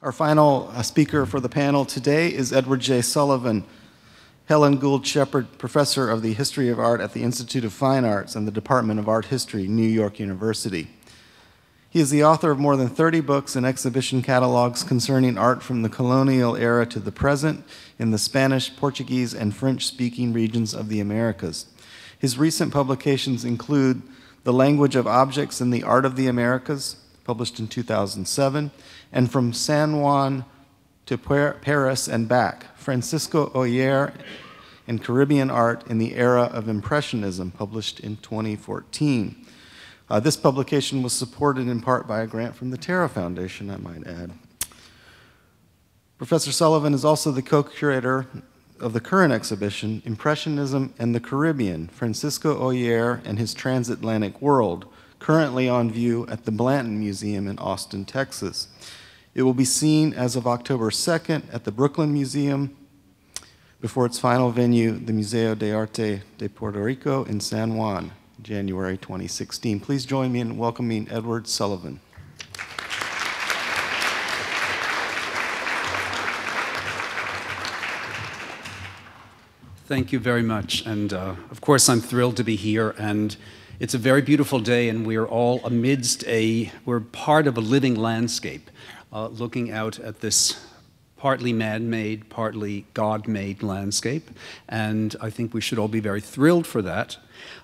Our final speaker for the panel today is Edward J. Sullivan, Helen Gould Sheppard Professor of the History of Art at the Institute of Fine Arts and the Department of Art History, New York University. He is the author of more than 30 books and exhibition catalogs concerning art from the colonial era to the present in the Spanish, Portuguese, and French-speaking regions of the Americas. His recent publications include The Language of Objects in the Art of the Americas, published in 2007, and From San Juan to Paris and Back, Francisco Oller and Caribbean Art in the Era of Impressionism, published in 2014. This publication was supported in part by a grant from the Terra Foundation, I might add. Professor Sullivan is also the co-curator of the current exhibition, Impressionism and the Caribbean, Francisco Oller and His Transatlantic World, currently on view at the Blanton Museum in Austin, Texas. It will be seen as of October 2nd at the Brooklyn Museum before its final venue, the Museo de Arte de Puerto Rico in San Juan, January 2016. Please join me in welcoming Edward Sullivan. Thank you very much. And of course, I'm thrilled to be here. And it's a very beautiful day, and we are all we're part of a living landscape, looking out at this partly man-made, partly God-made landscape. And I think we should all be very thrilled for that.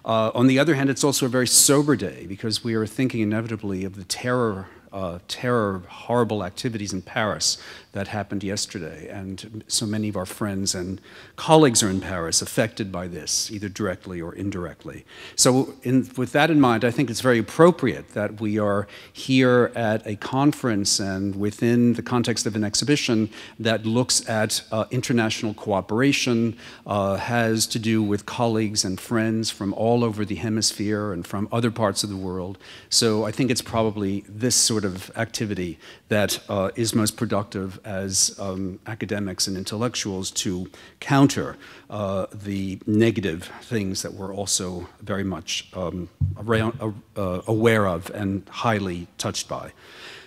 On the other hand, it's also a very sober day, because we are thinking inevitably of the terror, horrible activities in Paris that happened yesterday, and so many of our friends and colleagues are in Paris affected by this, either directly or indirectly. So with that in mind, I think it's very appropriate that we are here at a conference and within the context of an exhibition that looks at international cooperation, has to do with colleagues and friends from all over the hemisphere and from other parts of the world. So I think it's probably this sort of activity that is most productive as academics and intellectuals to counter the negative things that we're also very much aware of and highly touched by.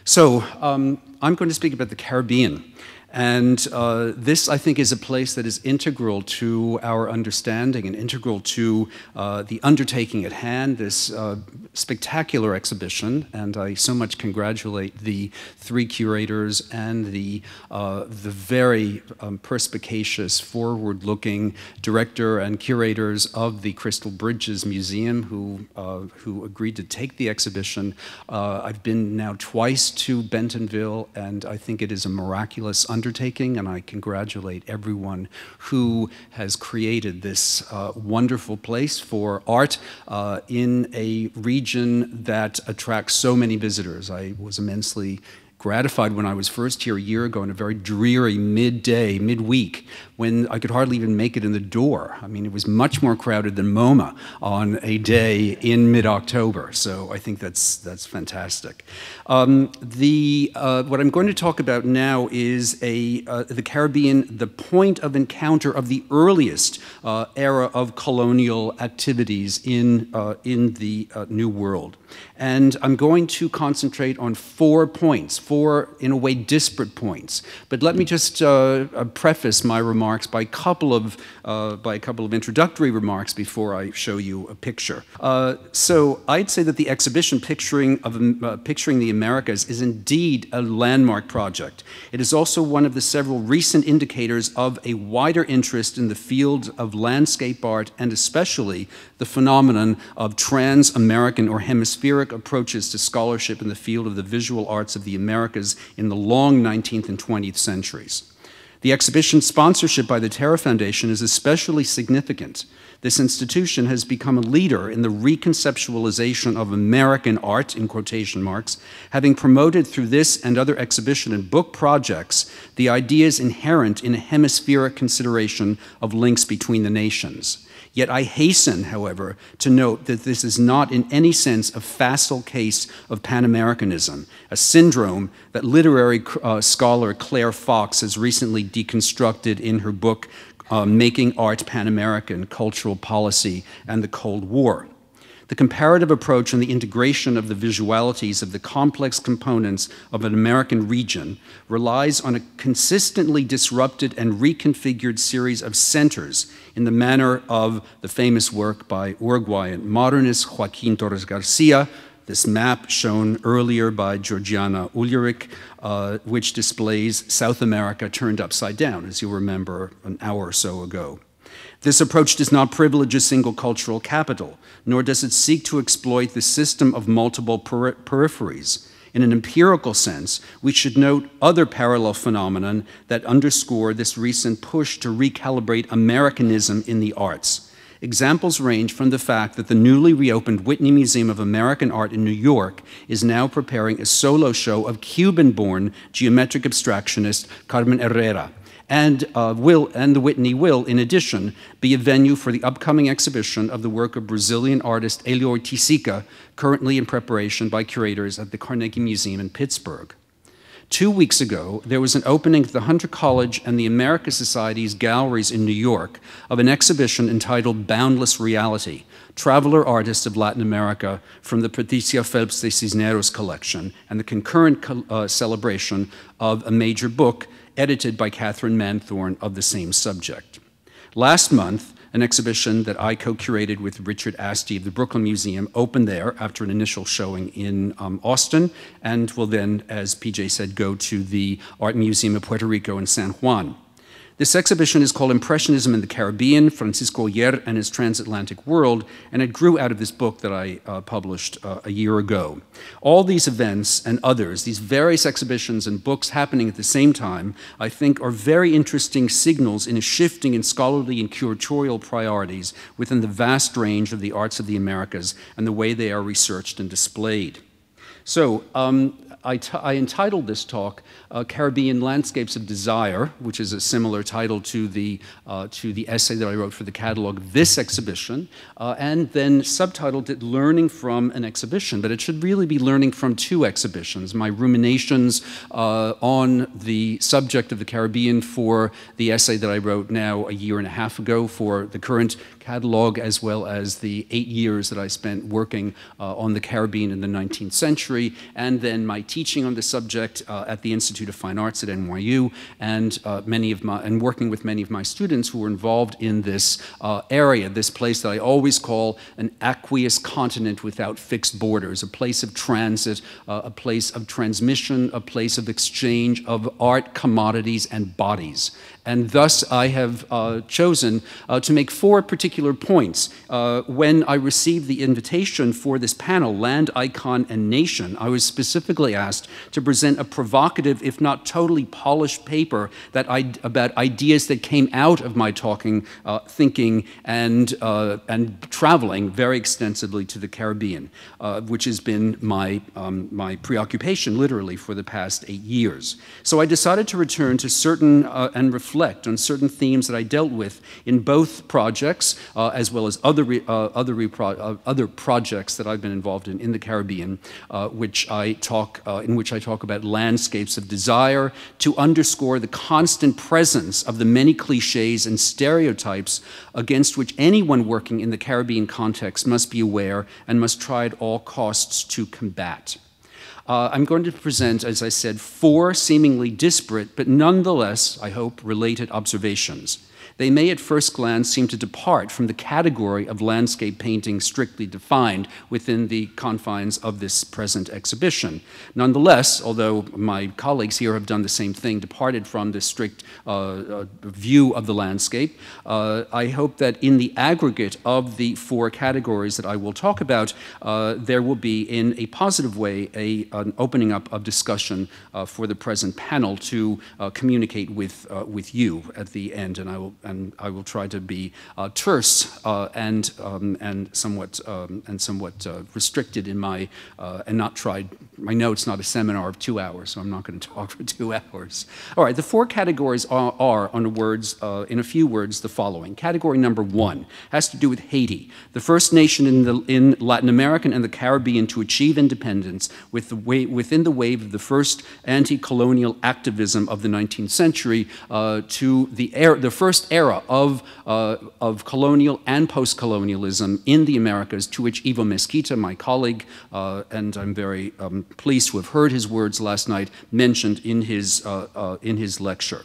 So I'm going to speak about the Caribbean. And this, I think, is a place that is integral to our understanding and integral to the undertaking at hand, this spectacular exhibition. And I so much congratulate the three curators and the very perspicacious, forward-looking director and curators of the Crystal Bridges Museum who agreed to take the exhibition. I've been now twice to Bentonville, and I think it is a miraculous undertaking, and I congratulate everyone who has created this wonderful place for art in a region that attracts so many visitors. I was immensely gratified when I was first here a year ago on a very dreary midweek, when I could hardly even make it in the door. I mean, it was much more crowded than MoMA on a day in mid-October. So I think that's fantastic. What I'm going to talk about now is the Caribbean, the point of encounter of the earliest era of colonial activities in the New World. And I'm going to concentrate on 4 points, in a way, disparate points. But let me just preface my remarks by a couple of introductory remarks before I show you a picture. So I'd say that the exhibition picturing the Americas is indeed a landmark project. It is also one of the several recent indicators of a wider interest in the field of landscape art, and especially the phenomenon of trans-American or hemispheric approaches to scholarship in the field of the visual arts of the Americas in the long 19th and 20th centuries. The exhibition's sponsorship by the Terra Foundation is especially significant. This institution has become a leader in the reconceptualization of American art, in quotation marks, having promoted through this and other exhibition and book projects the ideas inherent in a hemispheric consideration of links between the nations. Yet I hasten, however, to note that this is not in any sense a facile case of Pan-Americanism, a syndrome that literary scholar Claire Fox has recently deconstructed in her book, Making Art Pan-American, Cultural Policy and the Cold War. The comparative approach and the integration of the visualities of the complex components of an American region relies on a consistently disrupted and reconfigured series of centers in the manner of the famous work by Uruguayan modernist Joaquin Torres Garcia, this map shown earlier by Georgiana Ulrich, which displays South America turned upside down, as you'll remember an hour or so ago. This approach does not privilege a single cultural capital, nor does it seek to exploit the system of multiple peripheries. In an empirical sense, we should note other parallel phenomenon that underscore this recent push to recalibrate Americanism in the arts. Examples range from the fact that the newly reopened Whitney Museum of American Art in New York is now preparing a solo show of Cuban-born geometric abstractionist Carmen Herrera, and the Whitney will, in addition, be a venue for the upcoming exhibition of the work of Brazilian artist Elior Tisica, currently in preparation by curators at the Carnegie Museum in Pittsburgh. 2 weeks ago, there was an opening at the Hunter College and the America Society's galleries in New York of an exhibition entitled Boundless Reality, Traveler Artists of Latin America from the Patricia Phelps de Cisneros collection, and the concurrent celebration of a major book edited by Catherine Manthorne of the same subject. Last month, an exhibition that I co-curated with Richard Asti of the Brooklyn Museum opened there after an initial showing in Austin, and will then, as PJ said, go to the Art Museum of Puerto Rico in San Juan. This exhibition is called Impressionism in the Caribbean, Francisco Oller and His Transatlantic World, and it grew out of this book that I published a year ago. All these events and others, these various exhibitions and books happening at the same time, I think are very interesting signals in a shifting in scholarly and curatorial priorities within the vast range of the arts of the Americas and the way they are researched and displayed. So, I entitled this talk Caribbean Landscapes of Desire, which is a similar title to the essay that I wrote for the catalog of this exhibition, and then subtitled it Learning from an Exhibition, but it should really be Learning from two exhibitions. My ruminations on the subject of the Caribbean for the essay that I wrote now a year and a half ago for the current catalog, as well as the 8 years that I spent working on the Caribbean in the 19th century, and then my teaching on the subject at the Institute of Fine Arts at NYU, and working with many of my students who were involved in this area, this place that I always call an aqueous continent without fixed borders, a place of transit, a place of transmission, a place of exchange of art, commodities, and bodies. And thus I have chosen to make 4 particular points. When I received the invitation for this panel, Land, Icon, and Nation, I was specifically asked to present a provocative, if not totally polished paper about ideas that came out of my thinking, and traveling very extensively to the Caribbean, which has been my preoccupation, literally, for the past 8 years. So I decided to return to certain and reflect on certain themes that I dealt with in both projects, as well as other projects that I've been involved in the Caribbean, in which I talk about landscapes of desire, to underscore the constant presence of the many cliches and stereotypes against which anyone working in the Caribbean context must be aware and must try at all costs to combat. I'm going to present, as I said, 4 seemingly disparate, but nonetheless, I hope, related observations. They may at first glance seem to depart from the category of landscape painting strictly defined within the confines of this present exhibition. Nonetheless, although my colleagues here have done the same thing, departed from this strict view of the landscape, I hope that in the aggregate of the 4 categories that I will talk about, there will be, in a positive way, an opening up of discussion for the present panel to communicate with you at the end, and I will try to be terse and somewhat restricted in my and not try. I know it's not a seminar of 2 hours, so I'm not going to talk for 2 hours. All right, the 4 categories are in a few words, the following. Category number 1 has to do with Haiti, the first nation in Latin America and the Caribbean to achieve independence within the wave of the first anti-colonial activism of the 19th century, to the first era of colonial and post-colonialism in the Americas, to which Ivo Mesquita, my colleague, and I'm very pleased to have heard his words last night, mentioned in his lecture.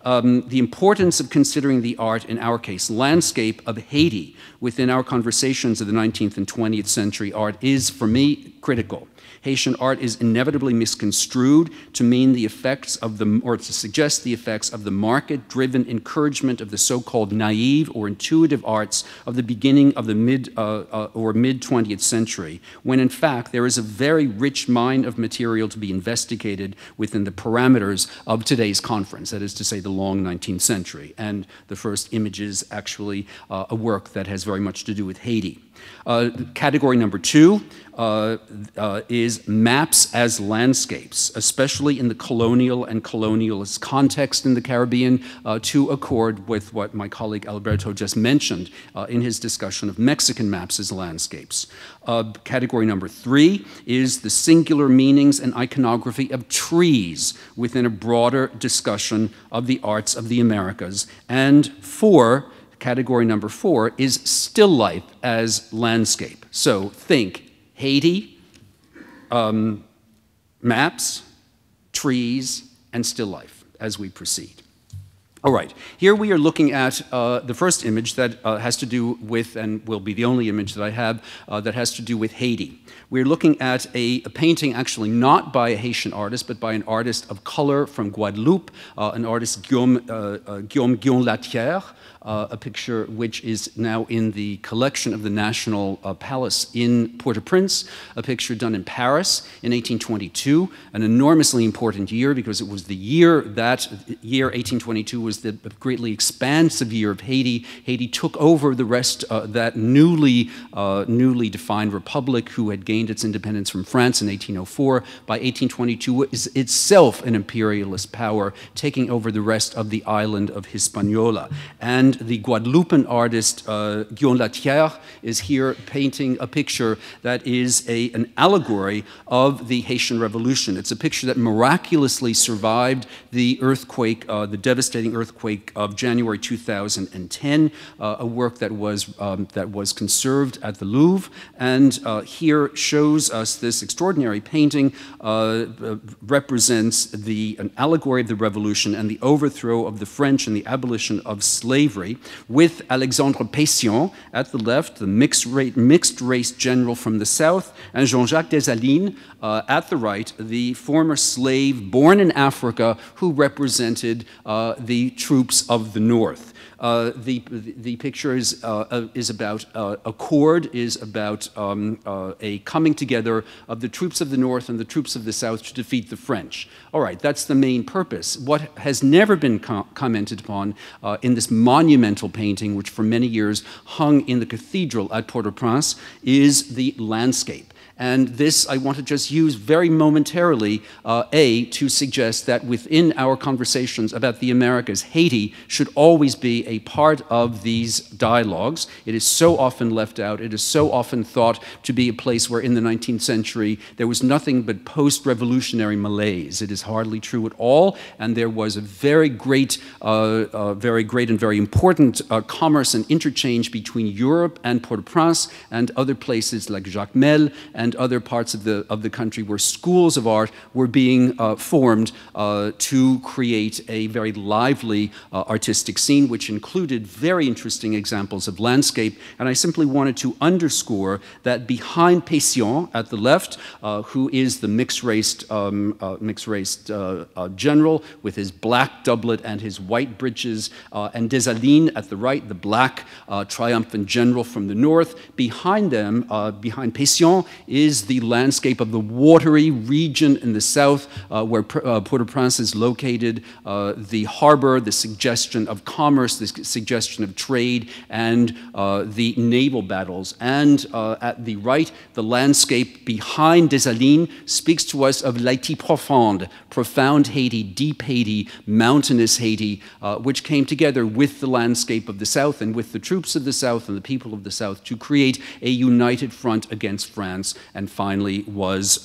The importance of considering the art, in our case, landscape of Haiti, within our conversations of the 19th and 20th century art is, for me, critical. Haitian art is inevitably misconstrued to mean the effects of the, or to suggest the effects of the market-driven encouragement of the so-called naive or intuitive arts of the beginning of the mid-20th century, when in fact there is a very rich mine of material to be investigated within the parameters of today's conference, that is to say the long 19th century. And the first image is actually a work that has very much to do with Haiti. Category number 2 is maps as landscapes, especially in the colonial and colonialist context in the Caribbean, to accord with what my colleague Alberto just mentioned in his discussion of Mexican maps as landscapes. Category number 3 is the singular meanings and iconography of trees within a broader discussion of the arts of the Americas. And 4, category number 4 is still life as landscape. So think Haiti, maps, trees, and still life as we proceed. All right, here we are looking at the first image that has to do with, and will be the only image that I have, that has to do with Haiti. We're looking at a painting actually not by a Haitian artist, but by an artist of color from Guadeloupe, an artist Guillaume Latierre, a picture which is now in the collection of the National Palace in Port-au-Prince, a picture done in Paris in 1822, an enormously important year because it was the year, that year 1822 was the greatly expansive year of Haiti. Haiti took over the rest, that newly defined republic who had gained its independence from France in 1804. By 1822 is itself an imperialist power, taking over the rest of the island of Hispaniola. And the Guadeloupean artist Guillaume Latierre is here painting a picture that is an allegory of the Haitian Revolution. It's a picture that miraculously survived the earthquake, the devastating earthquake of January 2010, a work that was conserved at the Louvre, and here shows us this extraordinary painting, represents an allegory of the revolution and the overthrow of the French and the abolition of slavery, with Alexandre Pétion at the left, the mixed-race general from the south, and Jean-Jacques Dessalines at the right, the former slave born in Africa who represented the troops of the north. The picture is about accord, is about a coming together of the troops of the North and the troops of the South to defeat the French. All right, that's the main purpose. What has never been commented upon in this monumental painting, which for many years hung in the cathedral at Port-au-Prince, is the landscape. And this I want to just use very momentarily, to suggest that within our conversations about the Americas, Haiti should always be a part of these dialogues. It is so often left out. It is so often thought to be a place where in the 19th century there was nothing but post-revolutionary malaise. It is hardly true at all, and there was a very great and very important commerce and interchange between Europe and Port-au-Prince and other places like Jacmel and other parts of the country where schools of art were being formed to create a very lively artistic scene, which included very interesting examples of landscape. And I simply wanted to underscore that behind Pétion at the left, who is the mixed-raced general with his black doublet and his white breeches, and Dessalines at the right, the black triumphant general from the north. Behind them, behind Pétion, is the landscape of the watery region in the south where Port-au-Prince is located, the harbor, the suggestion of commerce, the suggestion of trade, and the naval battles. And at the right, the landscape behind Dessalines speaks to us of l'Haïti profonde, profound Haiti, deep Haiti, mountainous Haiti, which came together with the landscape of the south and with the troops of the south and the people of the south to create a united front against France, and finally was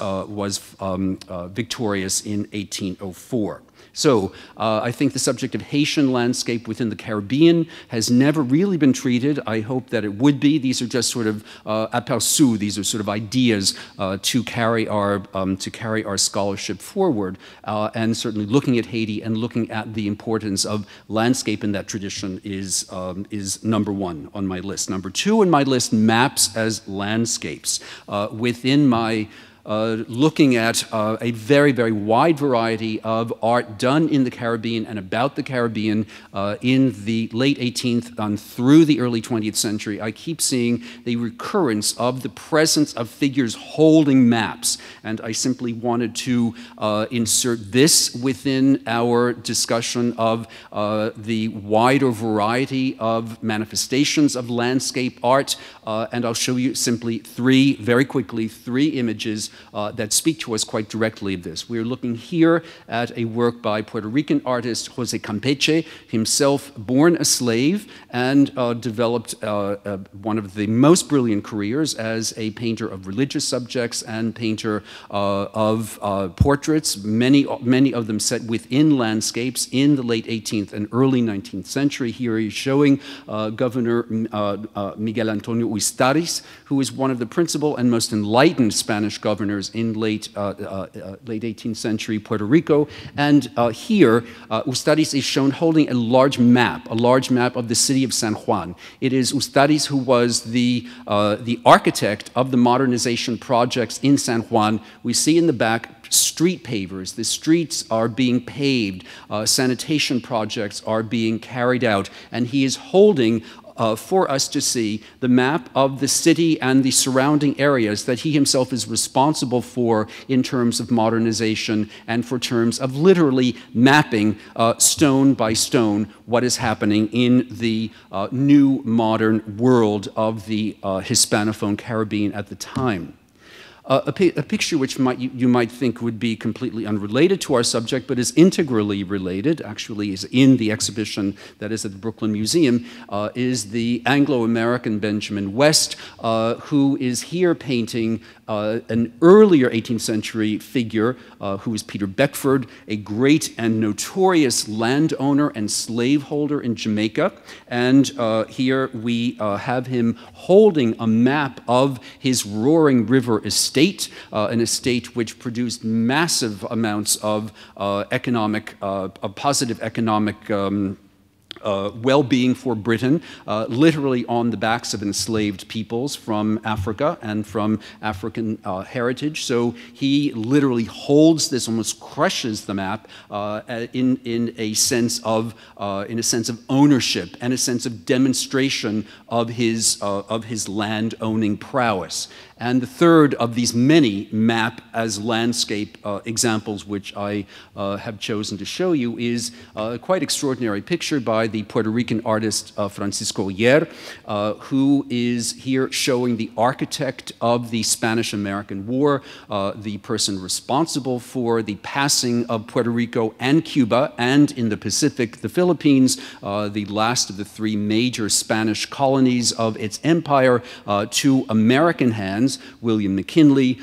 victorious in 1804. So I think the subject of Haitian landscape within the Caribbean has never really been treated. I hope that it would be. These are just sort of aperçus. These are sort of ideas to carry our scholarship forward. And certainly looking at Haiti and looking at the importance of landscape in that tradition is number one on my list. Number two on my list, maps as landscapes. Within my looking at a very, very wide variety of art done in the Caribbean and about the Caribbean in the late 18th and through the early 20th century, I keep seeing the recurrence of the presence of figures holding maps. And I simply wanted to insert this within our discussion of the wider variety of manifestations of landscape art. And I'll show you simply very quickly, three images that speak to us quite directly of this. We're looking here at a work by Puerto Rican artist Jose Campeche, himself born a slave and developed one of the most brilliant careers as a painter of religious subjects and painter of portraits, many of them set within landscapes in the late 18th and early 19th century. Here he's showing Governor Miguel Antonio Ustaris, who is one of the principal and most enlightened Spanish governors in late 18th century Puerto Rico. And here, Ustaris is shown holding a large map of the city of San Juan. It is Ustaris who was the architect of the modernization projects in San Juan. We see in the back street pavers. The streets are being paved. Sanitation projects are being carried out. And he is holding for us to see the map of the city and the surrounding areas that he himself is responsible for in terms of modernization and for terms of literally mapping stone by stone what is happening in the new modern world of the Hispanophone Caribbean at the time. A picture which you might think would be completely unrelated to our subject, but is integrally related, actually is in the exhibition that is at the Brooklyn Museum, is the Anglo-American Benjamin West, who is here painting an earlier 18th century figure who is Peter Beckford, a great and notorious landowner and slaveholder in Jamaica. And here we have him holding a map of his Roaring River estate, an estate which produced massive amounts of positive economic well-being for Britain, literally on the backs of enslaved peoples from Africa and from African heritage. So he literally holds this, almost crushes the map in a sense of ownership and a sense of demonstration of his land-owning prowess. And the third of these many map as landscape examples which I have chosen to show you is a quite extraordinary picture by the Puerto Rican artist Francisco Oller, who is here showing the architect of the Spanish-American War, the person responsible for the passing of Puerto Rico and Cuba, and in the Pacific, the Philippines, the last of the three major Spanish colonies of its empire, to American hands. William McKinley,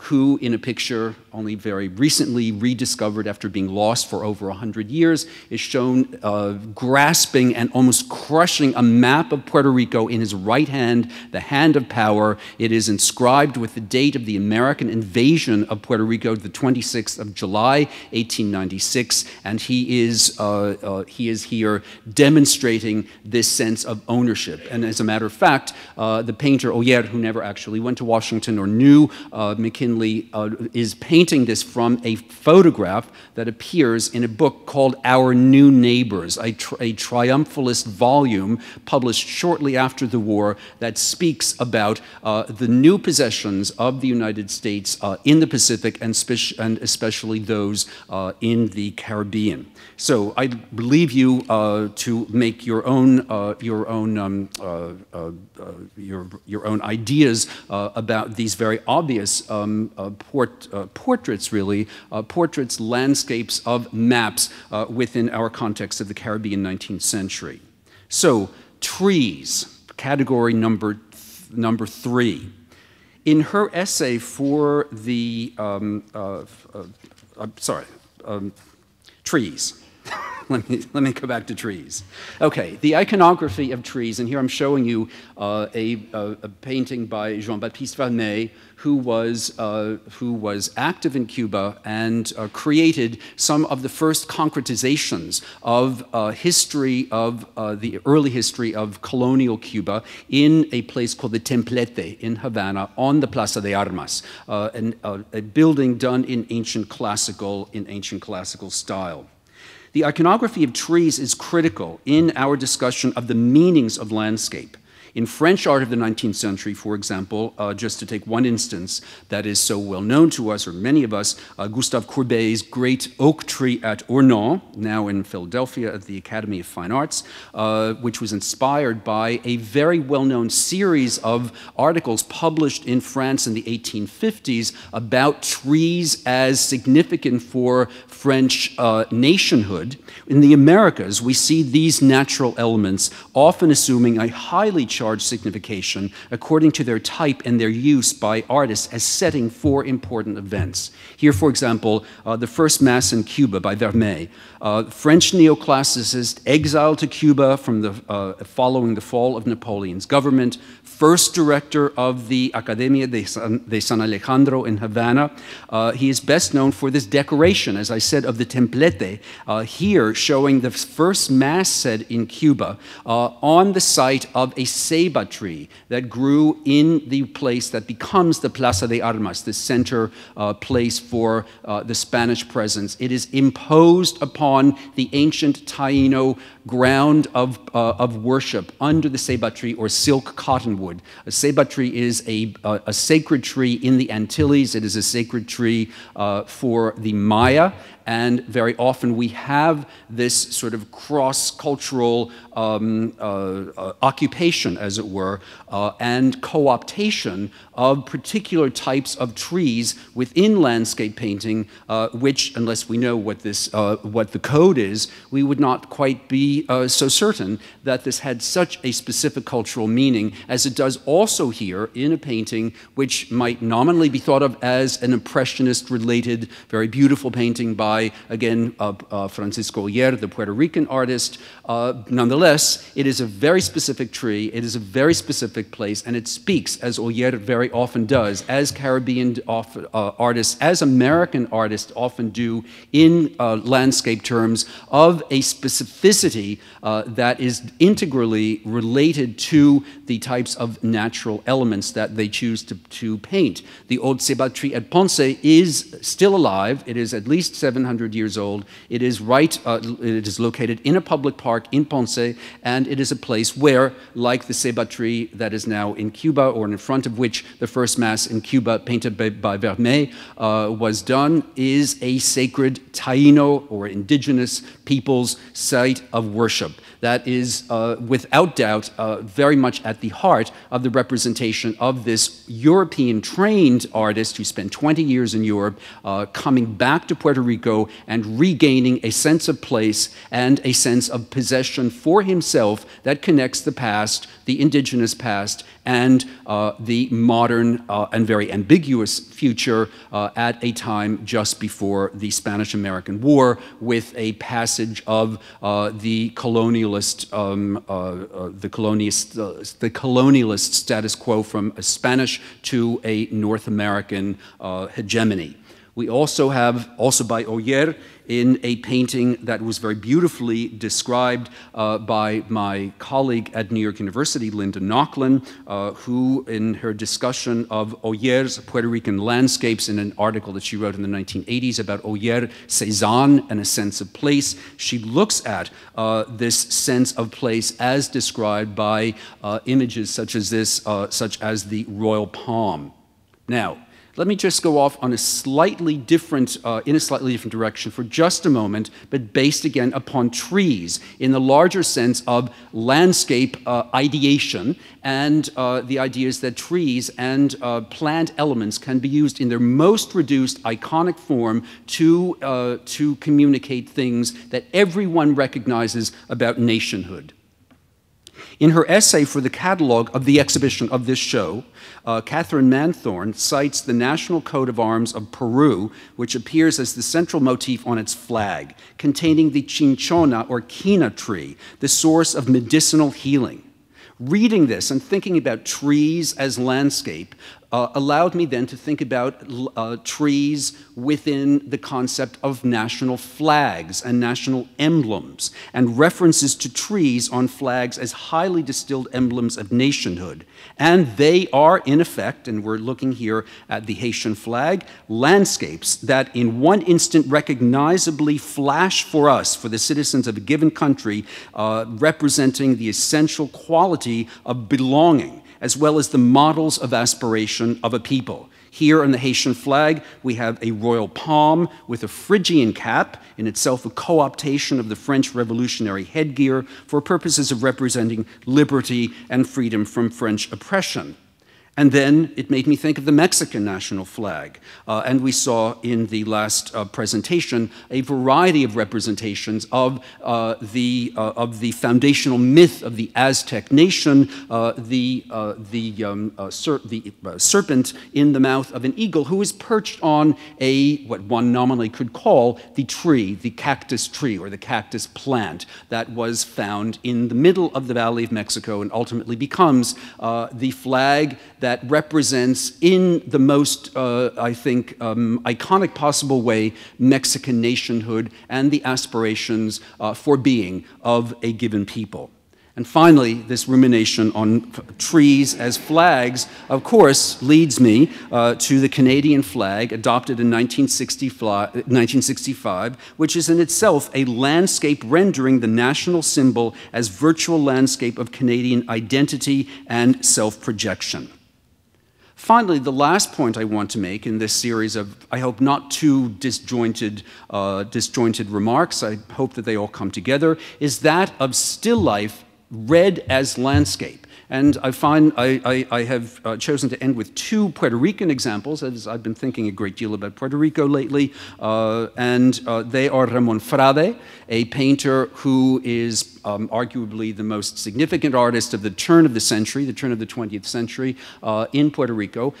who in a picture only very recently rediscovered after being lost for over 100 years, is shown grasping and almost crushing a map of Puerto Rico in his right hand, the hand of power. It is inscribed with the date of the American invasion of Puerto Rico, the 26th of July, 1896, and he is here demonstrating this sense of ownership. And as a matter of fact, the painter Oller, who never actually went to Washington or knew McKinley, is painting this from a photograph that appears in a book called Our New Neighbors, a triumphalist volume published shortly after the war that speaks about the new possessions of the United States in the Pacific and especially those in the Caribbean. So I leave you to make your own ideas about these very obvious portraits, really, portraits, landscapes of maps within our context of the Caribbean 19th century. So trees, category number 3. In her essay for the Trees. Let me go back to trees. Okay, the iconography of trees, and here I'm showing you a painting by Jean-Baptiste Vernet, who was active in Cuba and created some of the first concretizations of history of the early history of colonial Cuba in a place called the Templete in Havana on the Plaza de Armas, a building done in ancient classical style. The iconography of trees is critical in our discussion of the meanings of landscape. In French art of the 19th century, for example, just to take one instance that is so well known to us, or many of us, Gustave Courbet's great oak tree at Ornans, now in Philadelphia at the Academy of Fine Arts, which was inspired by a very well-known series of articles published in France in the 1850s about trees as significant for French nationhood. In the Americas, we see these natural elements often assuming a highly charged signification according to their type and their use by artists as setting for important events. Here, for example, the first Mass in Cuba by Vermeer, French neoclassicist exiled to Cuba following the fall of Napoleon's government, first director of the Academia de San Alejandro in Havana. He is best known for this decoration, as I said, of the Templete, here showing the first Mass said in Cuba on the site of a ceiba tree that grew in the place that becomes the Plaza de Armas, the center place for the Spanish presence. It is imposed upon the ancient Taino ground of worship under the ceiba tree or silk cottonwood. A ceiba tree is a sacred tree in the Antilles. It is a sacred tree for the Maya. And very often we have this sort of cross-cultural occupation, as it were, and co-optation of particular types of trees within landscape painting, which, unless we know what the code is, we would not quite be so certain that this had such a specific cultural meaning, as it does also here in a painting which might nominally be thought of as an impressionist-related, very beautiful painting by, again, Francisco Oller, the Puerto Rican artist. Nonetheless, it is a very specific tree, it is a very specific place, and it speaks, as Oller very often does, as Caribbean artists, as American artists often do in landscape terms, of a specificity that is integrally related to the types of natural elements that they choose to paint. The old ceiba tree at Ponce is still alive. It is at least 700 years old. It is it is located in a public park in Ponce, and it is a place where, like the ceiba tree that is now in Cuba, or in front of which the first Mass in Cuba, painted by Vermeer, was done, is a sacred Taino or indigenous people's site of worship. That is, without doubt, very much at the heart of the representation of this European-trained artist who spent 20 years in Europe, coming back to Puerto Rico and regaining a sense of place and a sense of possession for himself that connects the past, the indigenous past, and the modern and very ambiguous future at a time just before the Spanish-American War, with a passage of the colonialist status quo from a Spanish to a North American hegemony. We also have, also by Oller, in a painting that was very beautifully described by my colleague at New York University, Linda Nochlin, who, in her discussion of Oller's Puerto Rican landscapes in an article that she wrote in the 1980s about Oller, Cézanne, and a sense of place, she looks at this sense of place as described by images such as this, such as the royal palm. Now, let me just go off on a slightly different, in a slightly different direction for just a moment, but based again upon trees in the larger sense of landscape ideation, and the ideas that trees and plant elements can be used in their most reduced iconic form to communicate things that everyone recognizes about nationhood. In her essay for the catalog of the exhibition of this show, Catherine Manthorne cites the National Coat of Arms of Peru, which appears as the central motif on its flag, containing the chinchona or quina tree, the source of medicinal healing. Reading this and thinking about trees as landscape allowed me then to think about trees within the concept of national flags and national emblems, and references to trees on flags as highly distilled emblems of nationhood. And they are, in effect, and we're looking here at the Haitian flag, landscapes that in one instant recognizably flash for us, for the citizens of a given country, representing the essential quality of belonging, as well as the models of aspiration of a people. Here on the Haitian flag, we have a royal palm with a Phrygian cap, in itself a co-optation of the French revolutionary headgear for purposes of representing liberty and freedom from French oppression. And then it made me think of the Mexican national flag. And we saw in the last presentation a variety of representations of the foundational myth of the Aztec nation, the serpent in the mouth of an eagle who is perched on what one nominally could call the tree, the cactus tree or the cactus plant that was found in the middle of the Valley of Mexico and ultimately becomes the flag that represents in the most, I think, iconic possible way Mexican nationhood and the aspirations for being of a given people. And finally, this rumination on trees as flags, of course, leads me to the Canadian flag adopted in 1965, which is in itself a landscape rendering the national symbol as virtual landscape of Canadian identity and self-projection. Finally, the last point I want to make in this series of, I hope, not too disjointed remarks, I hope that they all come together, is that of still life read as landscape. And I find I have chosen to end with two Puerto Rican examples, as I've been thinking a great deal about Puerto Rico lately, and they are Ramon Frade, a painter who is arguably the most significant artist of the turn of the century, the turn of the 20th century in Puerto Rico,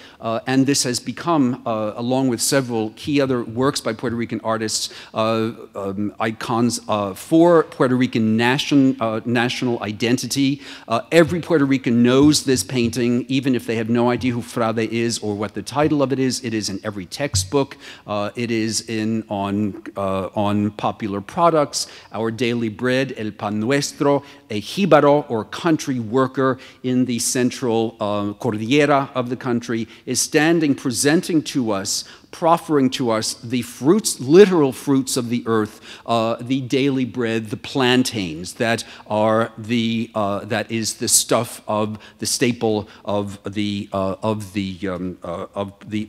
and this has become, along with several key other works by Puerto Rican artists, icons for Puerto Rican national identity. Every Puerto Rican knows this painting, even if they have no idea who Frade is or what the title of it is. It is in every textbook. It is on popular products. Our daily bread, el pan nuestro, a jíbaro or country worker in the central cordillera of the country, is standing presenting to us, proffering to us the fruits, literal fruits of the earth, the daily bread, the plantains that are that is the stuff of the staple of the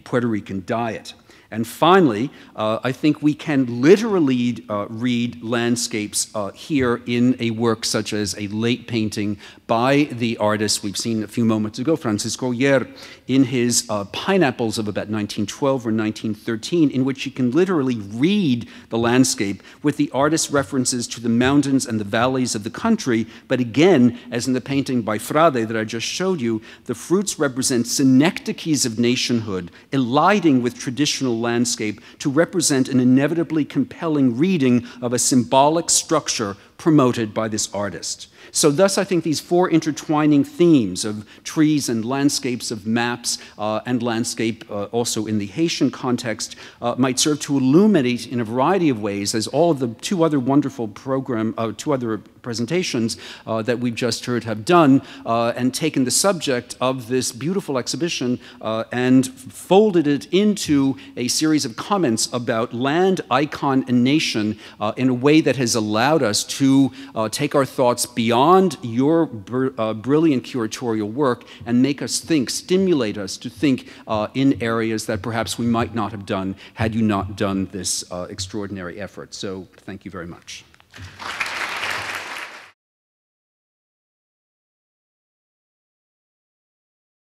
Puerto Rican diet. And finally, I think we can literally read landscapes here in a work such as a late painting by the artist we've seen a few moments ago, Francisco Yer, in his Pineapples of about 1912 or 1913, in which you can literally read the landscape with the artist's references to the mountains and the valleys of the country. But again, as in the painting by Frade that I just showed you, the fruits represent synecdoches of nationhood, eliding with traditional landscape to represent an inevitably compelling reading of a symbolic structure promoted by this artist. So thus, I think these four intertwining themes of trees and landscapes, of maps and landscape, also in the Haitian context, might serve to illuminate in a variety of ways, as all of the two other wonderful presentations that we've just heard have done, and taken the subject of this beautiful exhibition and folded it into a series of comments about land, icon, and nation in a way that has allowed us to take our thoughts beyond your brilliant curatorial work and make us think, stimulate us to think in areas that perhaps we might not have done had you not done this extraordinary effort. So thank you very much.